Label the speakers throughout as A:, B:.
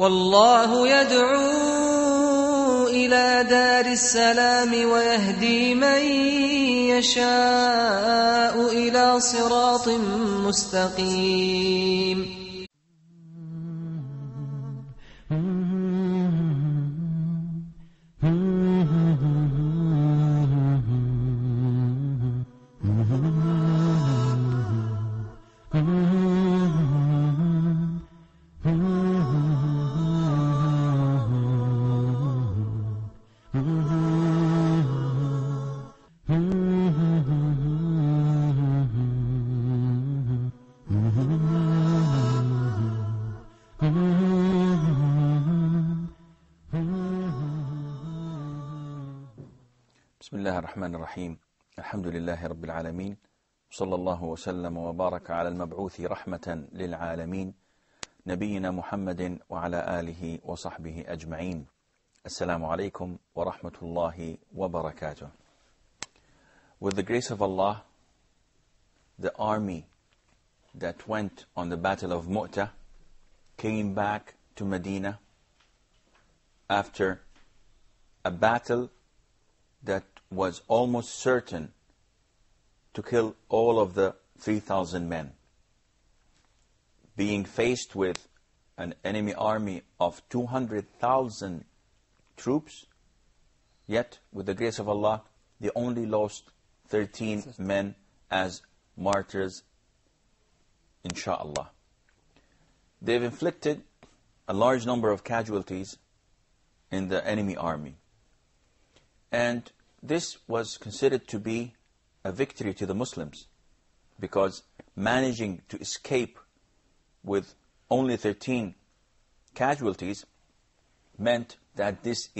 A: والله يدعو إلى دار السلام ويهدي من يشاء إلى صراط مستقيم.
B: بسم الله الرحمن الرحيم. الحمد لله رب العالمين، صلى الله وسلم وبارك على المبعوث رحمة للعالمين نبينا محمد وعلى آله وصحبه أجمعين. السلام عليكم ورحمة الله وبركاته. With the grace of Allah, the army that went on the battle of Mu'tah came back to Medina after a battle that was almost certain to kill all of the 3,000 men. Being faced with an enemy army of 200,000 troops, yet with the grace of Allah, they only lost 13 men as martyrs, insha'Allah. They've inflicted a large number of casualties in the enemy army. And this was considered to be a victory to the Muslims, because managing to escape with only 13 casualties meant that this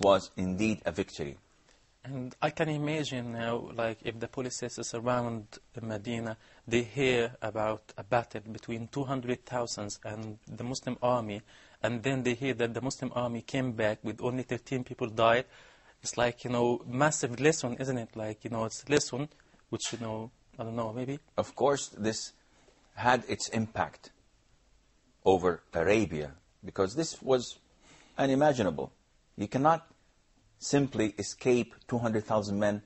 B: was indeed a victory.
C: And I can imagine now, like if the police is around Medina, they hear about a battle between 200,000 and the Muslim army, and then they hear that the Muslim army came back with only 13 people died. It's like, massive lesson, isn't it? Like, it's a lesson which, I don't know, maybe?
B: Of course, this had its impact over Arabia, because this was unimaginable. You cannot simply escape 200,000 men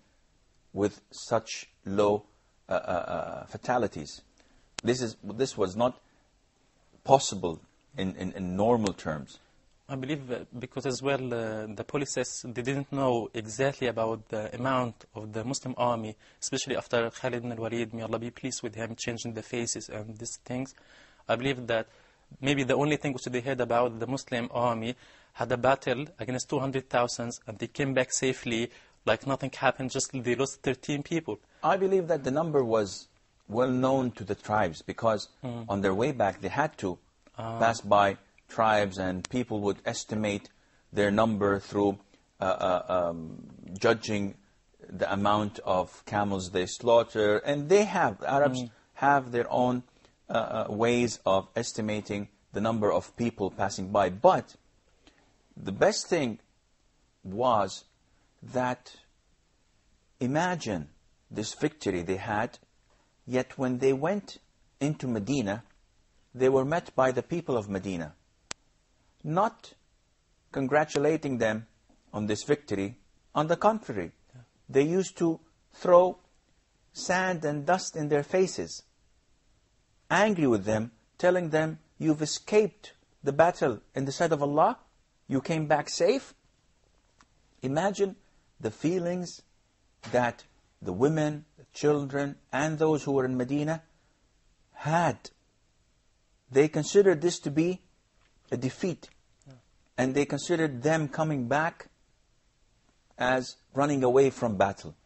B: with such low fatalities. This was not possible in normal terms.
C: I believe because as well the police, they didn't know exactly about the amount of the Muslim army, especially after Khalid ibn al-Walid, may Allah be pleased with him, changing the faces and these things. I believe that maybe the only thing which they heard about, the Muslim army had a battle against 200,000 and they came back safely, like nothing happened, just they lost 13 people.
B: I believe that the number was well known to the tribes, because on their way back they had to pass by tribes, and people would estimate their number through judging the amount of camels they slaughter. And the Arabs have their own ways of estimating the number of people passing by. But the best thing was that, imagine this victory they had, yet when they went into Medina, they were met by the people of Medina, not congratulating them on this victory. On the contrary, they used to throw sand and dust in their faces, angry with them, telling them, you've escaped the battle in the sight of Allah, you came back safe. Imagine the feelings that the women, the children, and those who were in Medina had. They considered this to be a defeat, and they considered them coming back as running away from battle.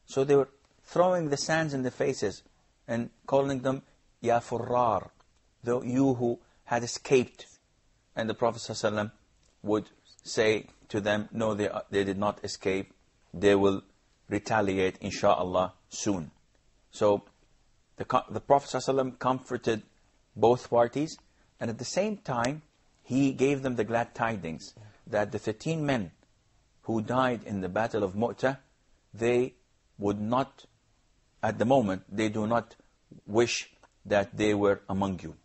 B: So they were throwing the sands in their faces and calling them Ya Furrar, you who had escaped. And the Prophet ﷺ would say to them, no, they did not escape. They will retaliate, insha'Allah, soon. So the Prophet ﷺ comforted both parties, and at the same time, he gave them the glad tidings that the 13 men who died in the battle of Mu'tah, they would not, at the moment, they do not wish that they were among you.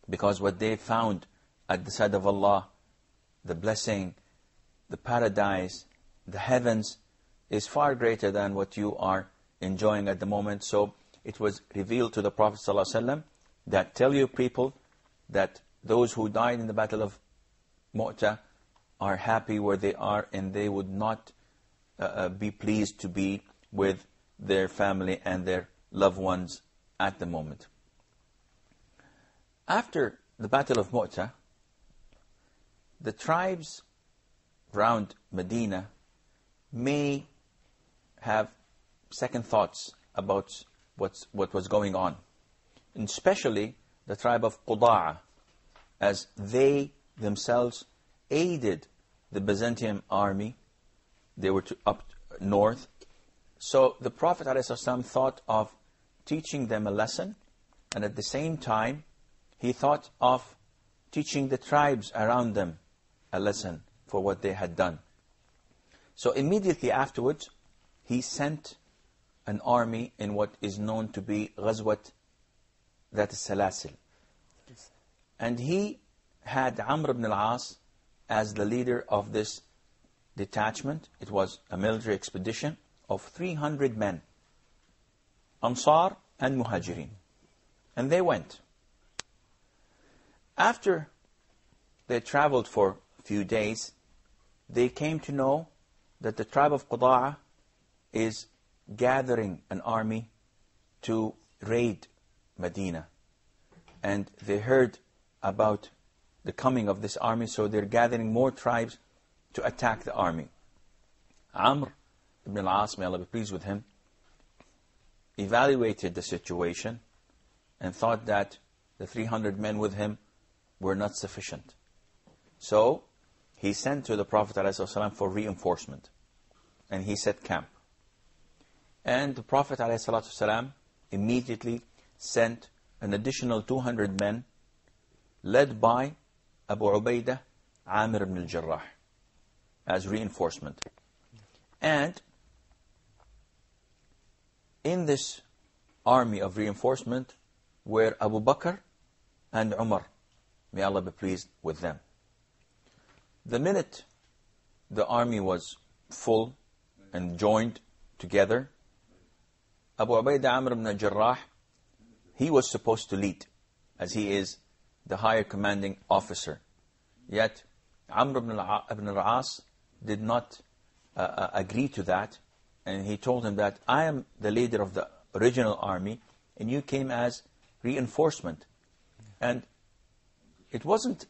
B: Because what they found at the side of Allah, the blessing, the paradise, the heavens, is far greater than what you are enjoying at the moment. So it was revealed to the Prophet ﷺ that tell you people that those who died in the battle of Mu'tah are happy where they are, and they would not be pleased to be with their family and their loved ones at the moment. After the battle of Mu'tah, the tribes around Medina may have second thoughts about what was going on, and especially the tribe of Quda'a, as they themselves aided the Byzantine army. They were up north. So the Prophet ﷺ thought of teaching them a lesson, and at the same time he thought of teaching the tribes around them a lesson for what they had done. So immediately afterwards he sent an army in what is known to be Ghazwat That Salasil. And he had Amr ibn al-As as the leader of this detachment. It was a military expedition of 300 men, Ansar and Muhajirin. And they went. After they traveled for a few days, they came to know that the tribe of Quda'a is gathering an army to raid Medina. And they heard about the coming of this army, so they're gathering more tribes to attack the army. Amr ibn al-As, may Allah be pleased with him, evaluated the situation and thought that the 300 men with him were not sufficient. So he sent to the Prophet ﷺ for reinforcement, and he set camp. And the Prophet ﷺ immediately sent an additional 200 men led by Abu Ubaidah Amir ibn al-Jarrah as reinforcement. And in this army of reinforcement were Abu Bakr and Umar, may Allah be pleased with them. The minute the army was full and joined together, Abu Ubaidah Amr ibn al-Jarrah, he was supposed to lead, as he is the higher commanding officer. Yet Amr ibn al-As did not agree to that, and he told him that I am the leader of the original army and you came as reinforcement. And it wasn't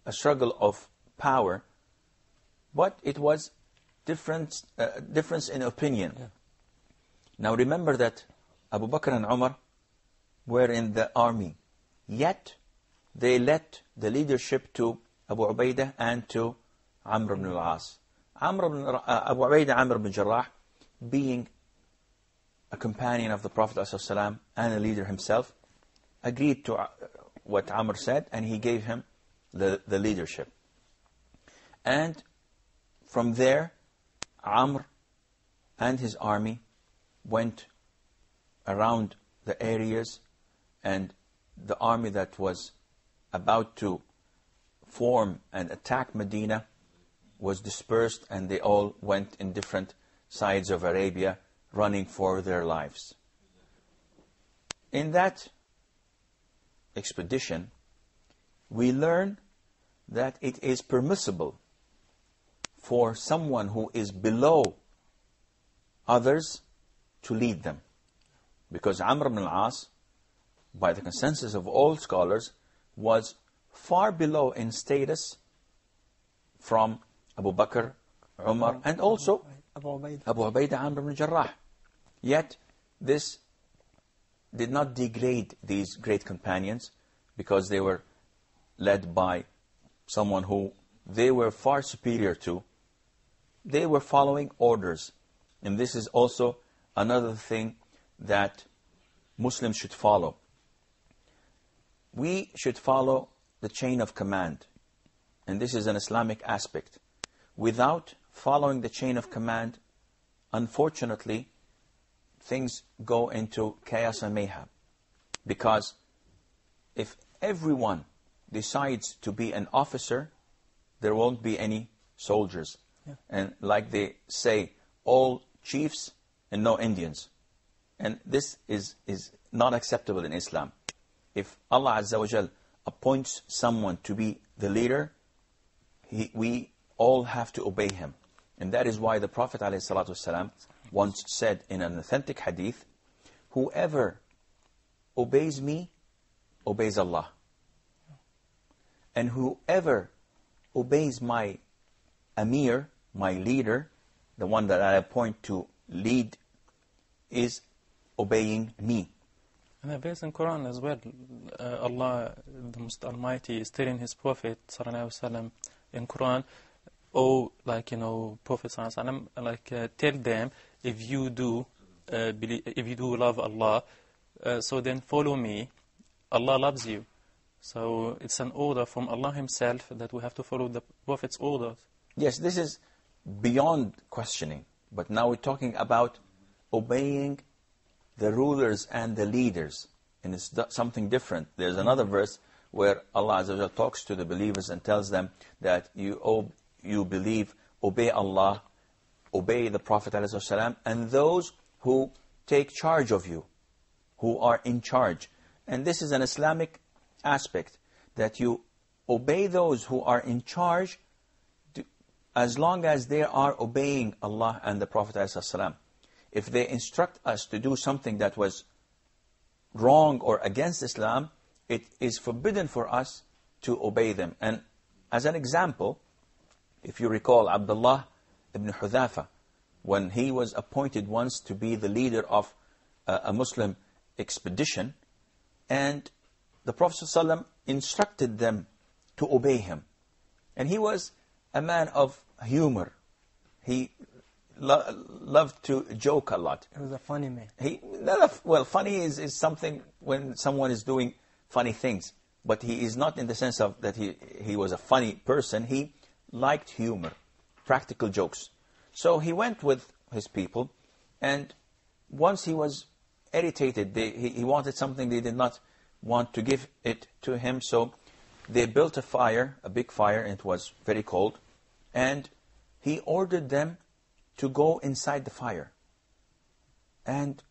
B: a struggle of power, but it was difference in opinion.
C: Yeah.
B: Now remember that Abu Bakr and Umar were in the army, yet they let the leadership to Abu Ubaidah and to Amr ibn al-As. Abu Ubaidah Amr ibn Jarrah, being a companion of the Prophet ﷺ and a leader himself, agreed to what Amr said, and he gave him the leadership. And from there, Amr and his army went around the areas, and the army that was about to form and attack Medina was dispersed, and they all went in different sides of Arabia, running for their lives. In that expedition, we learn that it is permissible for someone who is below others to lead them. Because Amr ibn al-As, by the consensus of all scholars, was far below in status from Abu Bakr, Umar, and also Abu Ubaidah Amr ibn Jarrah. Yet this did not degrade these great companions, because they were led by someone who they were far superior to. They were following orders. And this is also another thing that Muslims should follow. We should follow the chain of command. And this is an Islamic aspect. Without following the chain of command, unfortunately, things go into chaos and mayhem. Because if everyone decides to be an officer, there won't be any soldiers.
C: Yeah.
B: And like they say, all chiefs and no Indians. And this is not acceptable in Islam. If Allah Azza wa Jal appoints someone to be the leader, we all have to obey him. And that is why the Prophet ﷺ once said in an authentic hadith, whoever obeys me, obeys Allah. And whoever obeys my Amir, my leader, the one that I appoint to lead, is obeying me.
C: And the verse in Quran as well, Allah, the Most Almighty, is telling His Prophet ﷺ in Quran, oh, like, Prophet ﷺ, like, tell them, if you do love Allah, so then follow me, Allah loves you. So it's an order from Allah Himself that we have to follow the Prophet's orders.
B: Yes, this is beyond questioning. But now we're talking about obeying the rulers and the leaders. And it's something different. There's another verse where Allah Azza wa Jalla talks to the believers and tells them that you believe, obey Allah, obey the Prophet ﷺ, and those who take charge of you, who are in charge. And this is an Islamic aspect, that you obey those who are in charge as long as they are obeying Allah and the Prophet ﷺ. If they instruct us to do something that was wrong or against Islam, it is forbidden for us to obey them. And as an example, if you recall Abdullah ibn Hudhafa, when he was appointed once to be the leader of a Muslim expedition, and the Prophet ﷺ instructed them to obey him. And he was a man of humor. He loved to joke a lot.
D: He was a funny man.
B: Well, funny is something when someone is doing funny things. But he is not in the sense of that he was a funny person. He liked humor, practical jokes. So he went with his people, and once he was irritated, he wanted something, they did not want to give it to him, so they built a fire, a big fire, and it was very cold, and he ordered them to go inside the fire. And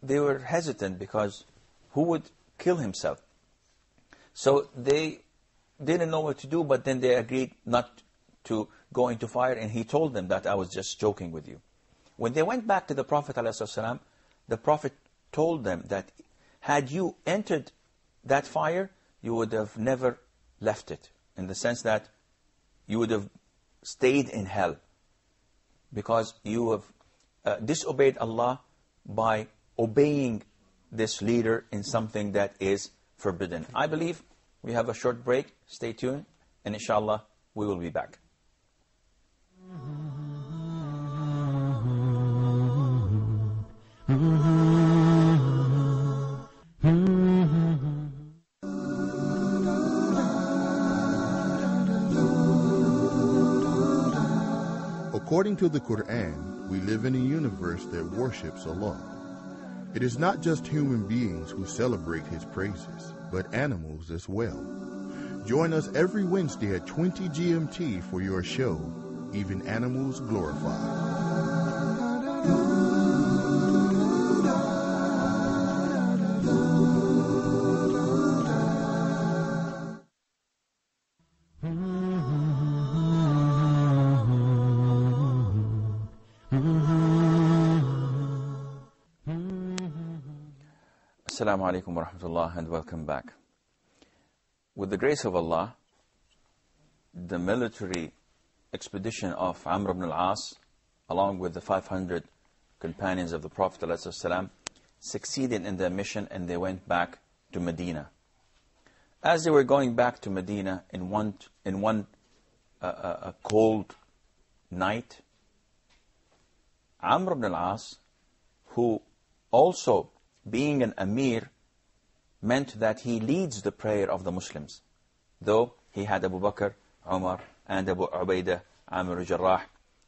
B: they were hesitant because who would kill himself? So they didn't know what to do, but then they agreed not to go into fire, and he told them that I was just joking with you. When they went back to the Prophet ﷺ, the Prophet told them that had you entered that fire, you would have never left it, in the sense that you would have stayed in hell, because you have disobeyed Allah by obeying this leader in something that is forbidden. I believe we have a short break. Stay tuned, and inshallah we will be back.
E: According to the Quran, we live in a universe that worships Allah. It is not just human beings who celebrate His praises, but animals as well. Join us every Wednesday at 20 GMT for your show, Even Animals Glorified.
B: Assalamu alaikum wa rahmatullah, and welcome back. With the grace of Allah, the military expedition of Amr ibn al-As, along with the 500 companions of the Prophet ﷺ, succeeded in their mission, and they went back to Medina. As they were going back to Medina in one cold night, Amr ibn al-As, who also being an Amir, meant that he leads the prayer of the Muslims. Though he had Abu Bakr, Umar, and Abu Ubaidah, Amir al-Jarrah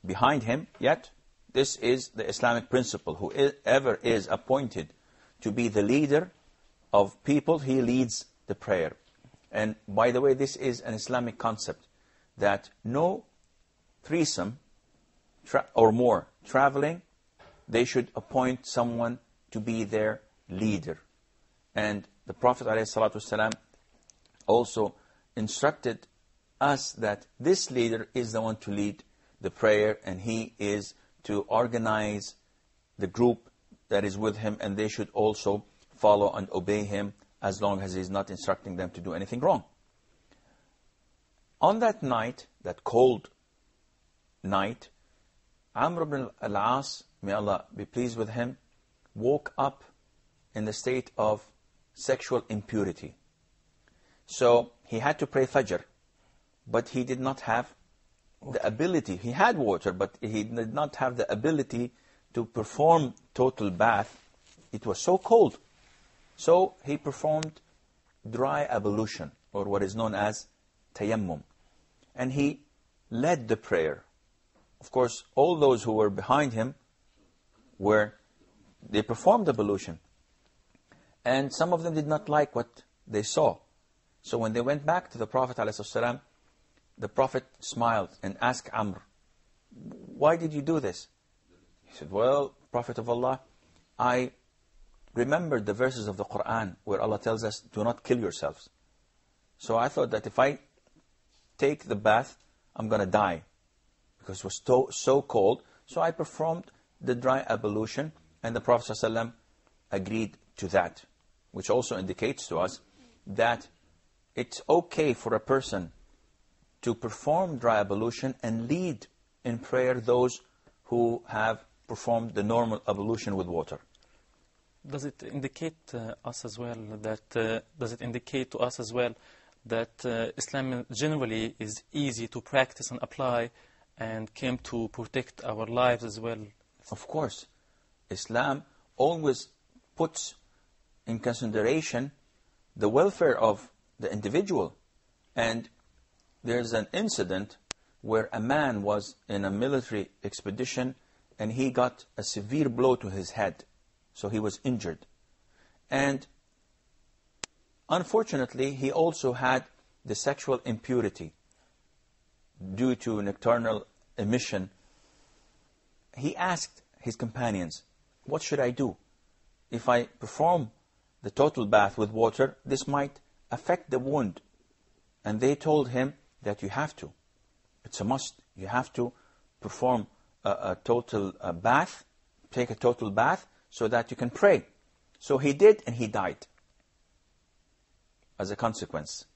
B: behind him, yet this is the Islamic principle. Whoever is appointed to be the leader of people, he leads the prayer. And by the way, this is an Islamic concept, that no threesome or more traveling, they should appoint someone to be their leader. And the Prophet ﷺ also instructed us that this leader is the one to lead the prayer, and he is to organize the group that is with him, and they should also follow and obey him as long as he's not instructing them to do anything wrong. On that night, that cold night, Amr ibn al-As, may Allah be pleased with him, woke up in the state of sexual impurity. So he had to pray Fajr, but he did not have the ability. He had water, but he did not have the ability to perform total bath. It was so cold. So he performed dry ablution, or what is known as tayammum. And he led the prayer. Of course, all those who were behind him they performed ablution. And some of them did not like what they saw. So when they went back to the Prophet ﷺ, the Prophet smiled and asked Amr, "Why did you do this?" He said, "Well, Prophet of Allah, I remembered the verses of the Quran where Allah tells us, do not kill yourselves. So I thought that if I take the bath, I'm going to die, because it was so cold. So I performed the dry ablution, and the Prophet ﷺ agreed to that, which also indicates to us that it's okay for a person to perform dry ablution and lead in prayer those who have performed the normal ablution with water.
C: Does it indicate us as well that Islam generally is easy to practice and apply, and came to protect our lives as well?
B: Of course, Islam always puts in consideration the welfare of the individual. And there's an incident where a man was in a military expedition and he got a severe blow to his head. So he was injured. And unfortunately, he also had the sexual impurity due to nocturnal emission. He asked his companions, "What should I do? If I perform the total bath with water, this might affect the wound." And they told him that you have to. It's a must. You have to perform a total bath, take a total bath, so that you can pray. So he did, and he died as a consequence.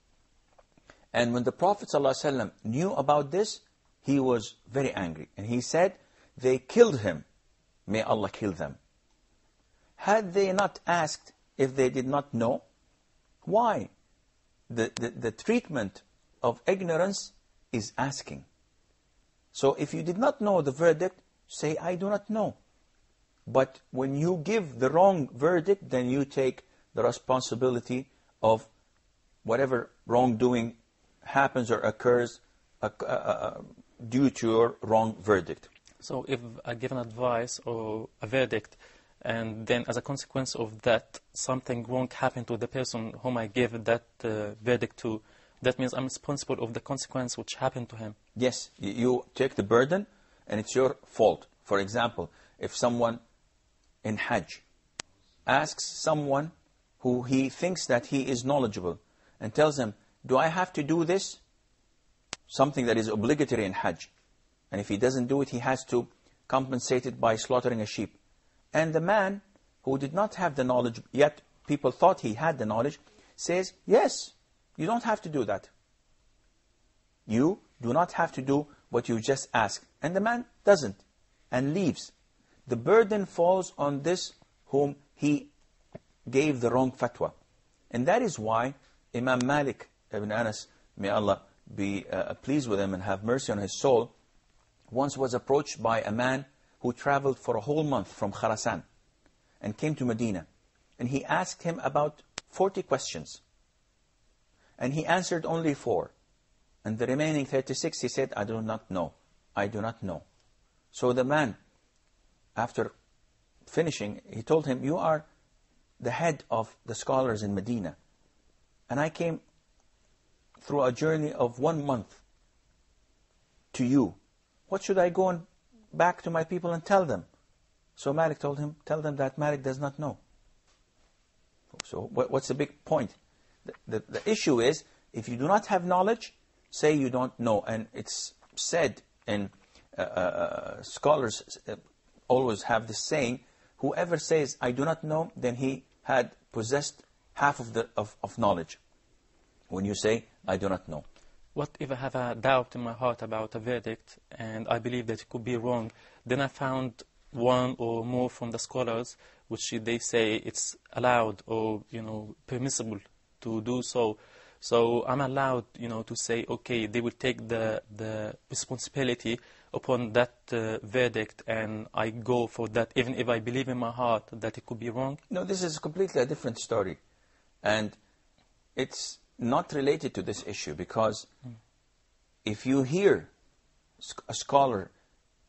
B: And when the Prophet ﷺ knew about this, he was very angry. And he said, "They killed him. May Allah kill them." Had they not asked if they did not know? Why? The treatment of ignorance is asking. So if you did not know the verdict, say, "I do not know." But when you give the wrong verdict, then you take the responsibility of whatever wrongdoing happens or occurs due to your wrong verdict.
C: So if I give an advice or a verdict, and then as a consequence of that, something wrong happened to the person whom I gave that verdict to, that means I'm responsible of the consequence which happened to him.
B: Yes, you take the burden, and it's your fault. For example, if someone in Hajj asks someone who he thinks that he is knowledgeable and tells him, "Do I have to do this?" Something that is obligatory in Hajj. And if he doesn't do it, he has to compensate it by slaughtering a sheep. And the man who did not have the knowledge, yet people thought he had the knowledge, says, "Yes, you don't have to do that. You do not have to do what you just asked." And the man doesn't and leaves. The burden falls on this whom he gave the wrong fatwa. And that is why Imam Malik ibn Anas, may Allah be pleased with him and have mercy on his soul, once was approached by a man who traveled for a whole month from Khurasan and came to Medina. And he asked him about 40 questions. And he answered only 4. And the remaining 36, he said, "I do not know. I do not know." So the man, after finishing, he told him, "You are the head of the scholars in Medina. And I came through a journey of 1 month to you. What should I go back to my people and tell them? So Malik told him, tell them that Malik does not know. So what's the big point? The issue is, if you do not have knowledge, say you don't know. And it's said, and scholars always have this saying, whoever says, I do not know, then he had possessed half of knowledge. When you say, I do not know.
C: What if I have a doubt in my heart about a verdict and I believe that it could be wrong? Then I found one or more from the scholars which they say it's allowed or permissible to do so. So I'm allowed to say, okay, they will take the responsibility upon that verdict, and I go for that, even if I believe in my heart that it could be wrong?
B: No, this is completely a different story. And it's not related to this issue, because if you hear a scholar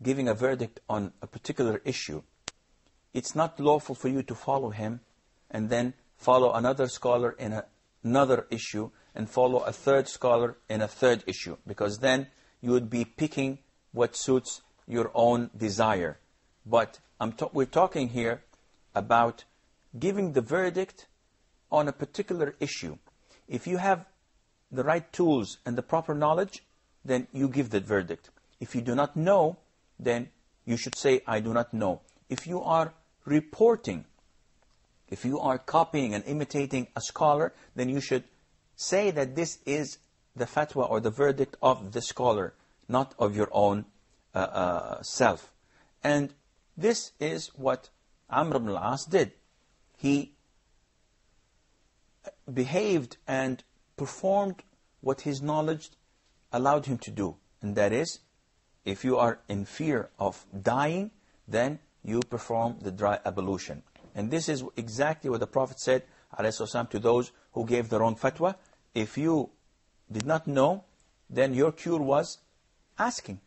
B: giving a verdict on a particular issue, it's not lawful for you to follow him and then follow another scholar in another issue and follow a third scholar in a third issue, because then you would be picking what suits your own desire. But we're talking here about giving the verdict on a particular issue. If you have the right tools and the proper knowledge, then you give the verdict. If you do not know, then you should say, I do not know. If you are reporting, if you are copying and imitating a scholar, then you should say that this is the fatwa or the verdict of the scholar, not of your own self. And this is what Amr ibn al-As did. He behaved and performed what his knowledge allowed him to do. And that is, if you are in fear of dying, then you perform the dry ablution. And this is exactly what the Prophet said ﷺ to those who gave the wrong fatwa. If you did not know, then your cure was asking.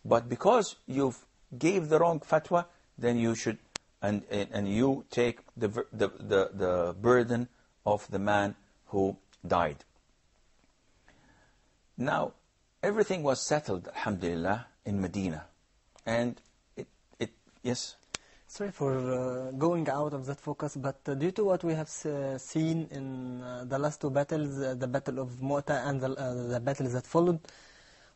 B: But because you gave the wrong fatwa, then you should, and you take the burden of the man who died. Now, everything was settled, alhamdulillah, in Medina. And yes?
D: Sorry for going out of that focus, but due to what we have seen in the last two battles, the Battle of Mu'tah and the battles that followed,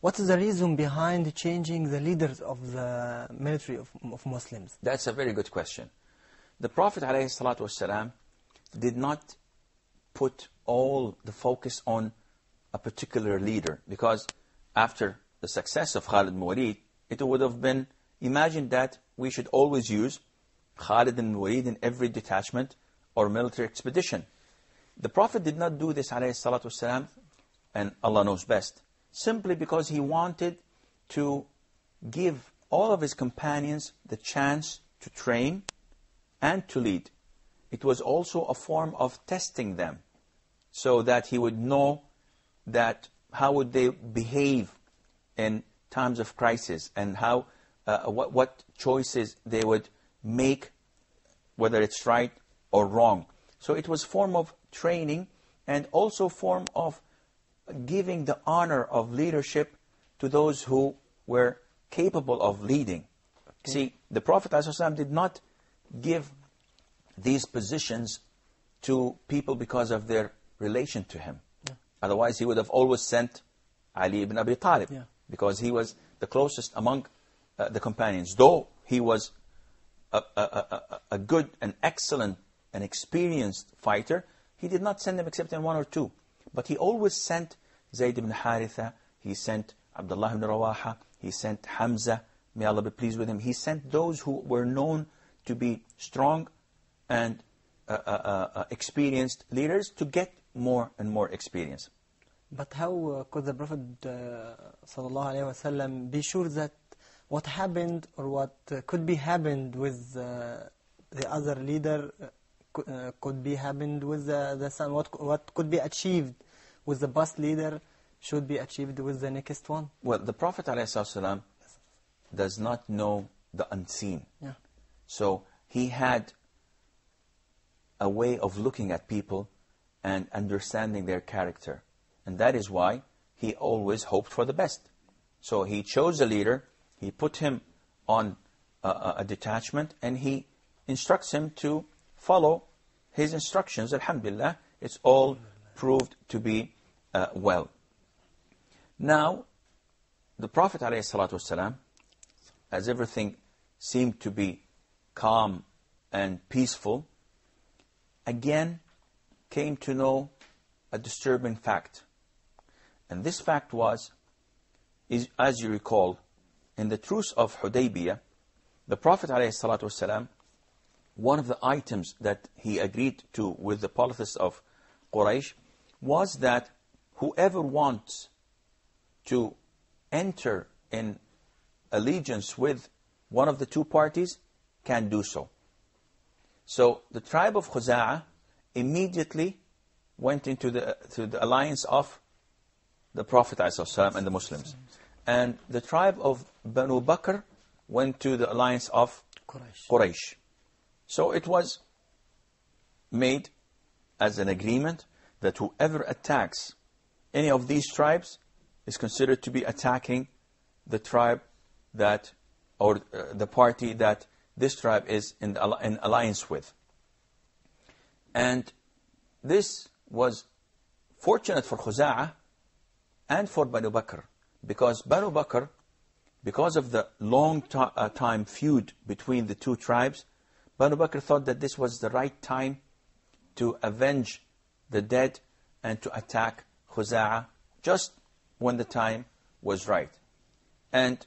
D: what is the reason behind changing the leaders of the military of Muslims?
B: That's a very good question. The Prophet ﷺ did not put all the focus on a particular leader, because after the success of Khalid ibn Walid, it would have been imagined that we should always use Khalid ibn Walid in every detachment or military expedition. The Prophet did not do this, ﷺ, and Allah knows best, simply because he wanted to give all of his companions the chance to train and to lead. It was also a form of testing them, so that he would know that how would they behave in times of crisis, and how what choices they would make, whether it's right or wrong. So it was form of training, and also form of giving the honor of leadership to those who were capable of leading. Okay. See, the Prophet ﷺ did not give these positions to people because of their relation to him. Yeah. Otherwise, he would have always sent Ali ibn Abi Talib, yeah, because he was the closest among the companions. Though he was a good and excellent and experienced fighter, he did not send them except in one or two. But he always sent Zayd ibn Haritha, he sent Abdullah ibn Rawaha, he sent Hamza, may Allah be pleased with him. He sent those who were known to be strong and experienced leaders to get more and more experience.
D: But how could the Prophet ﷺ be sure that what happened or what could be happened with the other leader could be happened with the son? What could be achieved with the past leader should be achieved with the next one?
B: Well, the Prophet ﷺ does not know the unseen. Yeah. So he had a way of looking at people and understanding their character. And that is why he always hoped for the best. So he chose a leader, he put him on a detachment, and he instructs him to follow his instructions. Alhamdulillah, it's all proved to be well. Now, the Prophet ﷺ, as everything seemed to be calm and peaceful, again came to know a disturbing fact. And this fact is, as you recall, in the truce of Hudaybiyah, the Prophet ﷺ, one of the items that he agreed to with the polytheists of Quraysh was that whoever wants to enter in allegiance with one of the two parties can do so. So the tribe of Khuza'ah immediately went into the alliance of the Prophet ﷺ and the Muslims. And the tribe of Banu Bakr went to the alliance of Quraysh. So it was made as an agreement that whoever attacks any of these tribes is considered to be attacking the tribe that, or the party that this tribe is in alliance with. And this was fortunate for Khuza'ah and for Banu Bakr, because Banu Bakr, because of the long time feud between the two tribes, Banu Bakr thought that this was the right time to avenge the dead and to attack Khuza'ah just when the time was right. And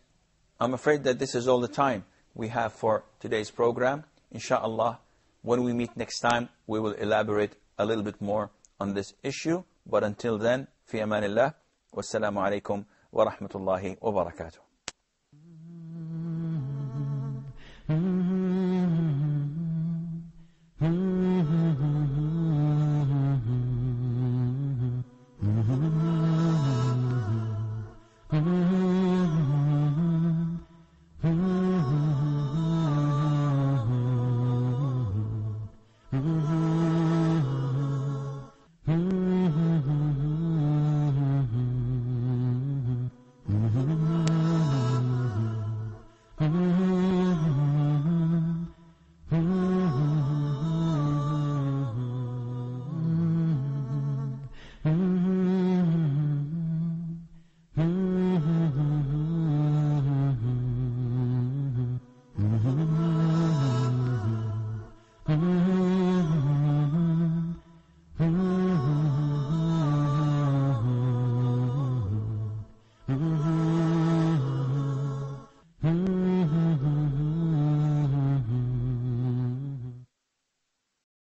B: I'm afraid that this is all the time we have for today's program. Insha'Allah, when we meet next time, we will elaborate a little bit more on this issue. But until then, fi amanillah, wassalamu alaikum wa rahmatullahi wa barakatuh.
F: Mm-hmm.